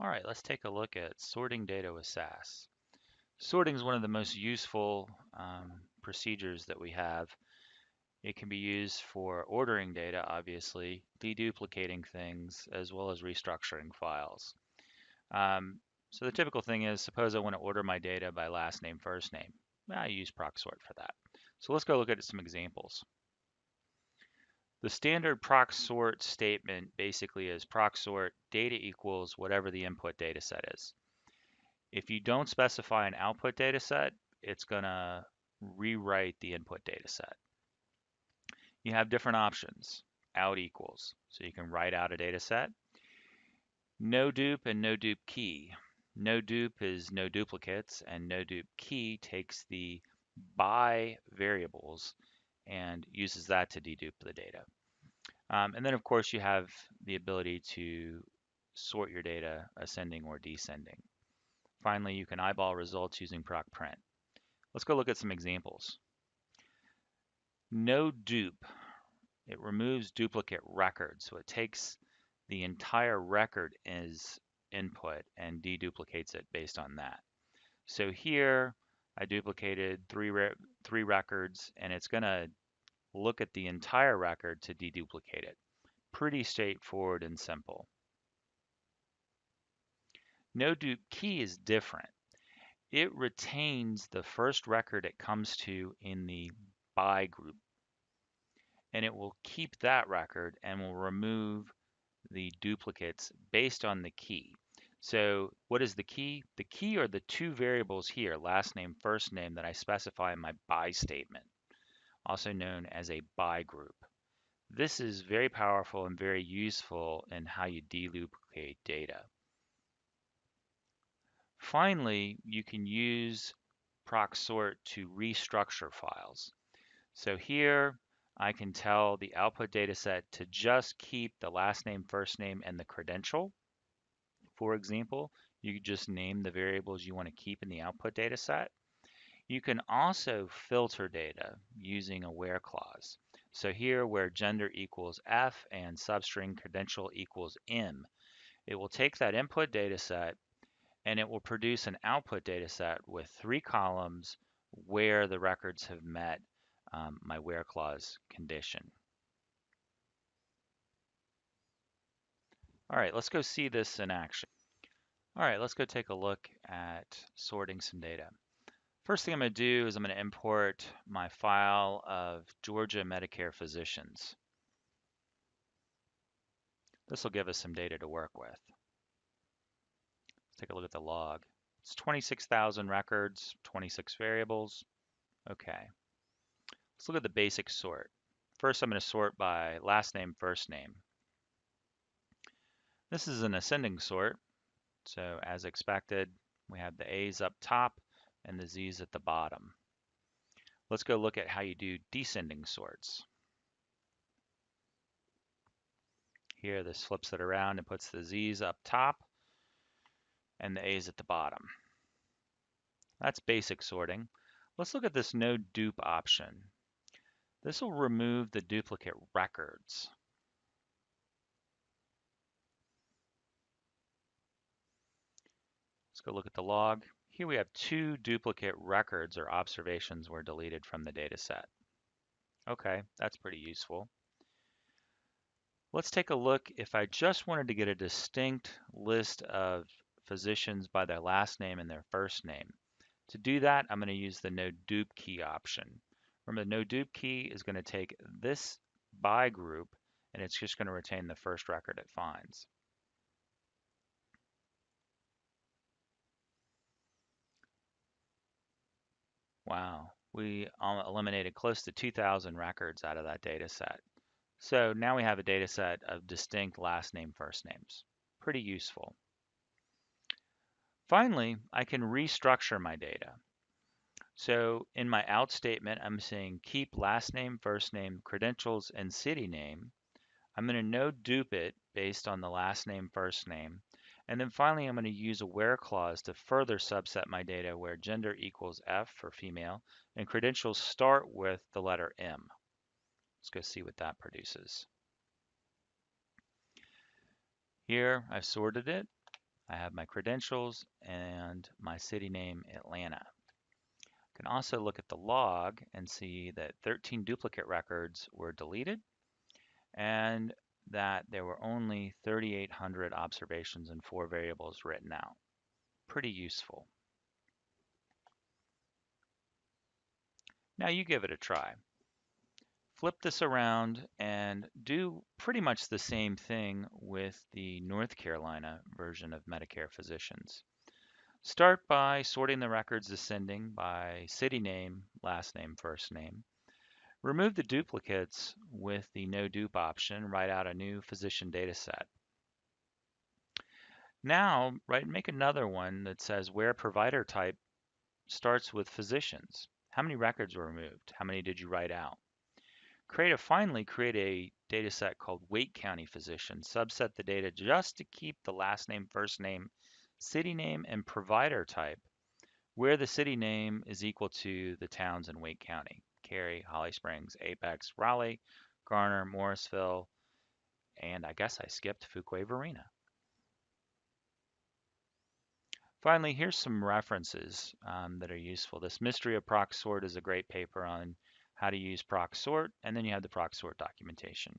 All right, let's take a look at sorting data with SAS. Sorting is one of the most useful procedures that we have. It can be used for ordering data, obviously, deduplicating things, as well as restructuring files. So the typical thing is, suppose I want to order my data by last name, first name. I use proc sort for that. So let's go look at some examples. The standard proc sort statement basically is proc sort data equals whatever the input data set is. If you don't specify an output data set, it's going to rewrite the input data set. You have different options. Out equals, so you can write out a data set. No dupe and no dupe key. No dupe is no duplicates, and no dupe key takes the by variables and uses that to dedupe the data. And then, of course, you have the ability to sort your data ascending or descending. Finally, you can eyeball results using proc print. Let's go look at some examples. No dupe. It removes duplicate records. So it takes the entire record as input and deduplicates it based on that. So here I duplicated three records, and it's going to look at the entire record to deduplicate it. Pretty straightforward and simple. No dupe key is different. It retains the first record it comes to in the by group, and it will keep that record and will remove the duplicates based on the key. So what is the key? The key are the two variables here, last name, first name, that I specify in my by statement, also known as a by group. This is very powerful and very useful in how you deduplicate data. Finally, you can use proc sort to restructure files. So here I can tell the output data set to just keep the last name, first name, and the credential. For example, you just name the variables you want to keep in the output data set. You can also filter data using a where clause. So here where gender equals F and substring credential equals M, it will take that input data set and it will produce an output data set with 3 columns where the records have met my where clause condition. All right, let's go see this in action. All right, let's go take a look at sorting some data. First thing I'm going to do is I'm going to import my file of Georgia Medicare physicians. This will give us some data to work with. Let's take a look at the log. It's 26,000 records, 26 variables. Okay. Let's look at the basic sort. First, I'm going to sort by last name, first name. This is an ascending sort. So as expected, we have the A's up top and the Z's at the bottom. Let's go look at how you do descending sorts. Here, this flips it around and puts the Z's up top and the A's at the bottom. That's basic sorting. Let's look at this no dupe option. This will remove the duplicate records. Let's go look at the log. Here we have 2 duplicate records or observations were deleted from the data set. Okay, that's pretty useful. Let's take a look if I just wanted to get a distinct list of physicians by their last name and their first name. To do that, I'm going to use the no dupe key option. Remember, the no dupe key is going to take this by group and it's just going to retain the first record it finds. Wow, we eliminated close to 2,000 records out of that data set. So now we have a data set of distinct last name, first names. Pretty useful. Finally, I can restructure my data. So in my out statement, I'm saying keep last name, first name, credentials, and city name. I'm going to no dupe it based on the last name, first name. And then finally, I'm going to use a where clause to further subset my data where gender equals F for female and credentials start with the letter M. Let's go see what that produces. Here, I've sorted it. I have my credentials and my city name, Atlanta. I can also look at the log and see that 13 duplicate records were deleted and that there were only 3,800 observations and 4 variables written out. Pretty useful. Now you give it a try. Flip this around and do pretty much the same thing with the North Carolina version of Medicare Physicians. Start by sorting the records ascending by city name, last name, first name. Remove the duplicates with the no dupe option, write out a new physician data set. Now, make another one that says where provider type starts with physicians. How many records were removed? How many did you write out? Finally, create a data set called Wake County Physician. Subset the data just to keep the last name, first name, city name, and provider type, where the city name is equal to the towns in Wake County: Cary, Holly Springs, Apex, Raleigh, Garner, Morrisville, and I guess I skipped Fuquay-Varina. Finally, here's some references that are useful. This Mystery of Proc Sort is a great paper on how to use proc sort, and then you have the proc sort documentation.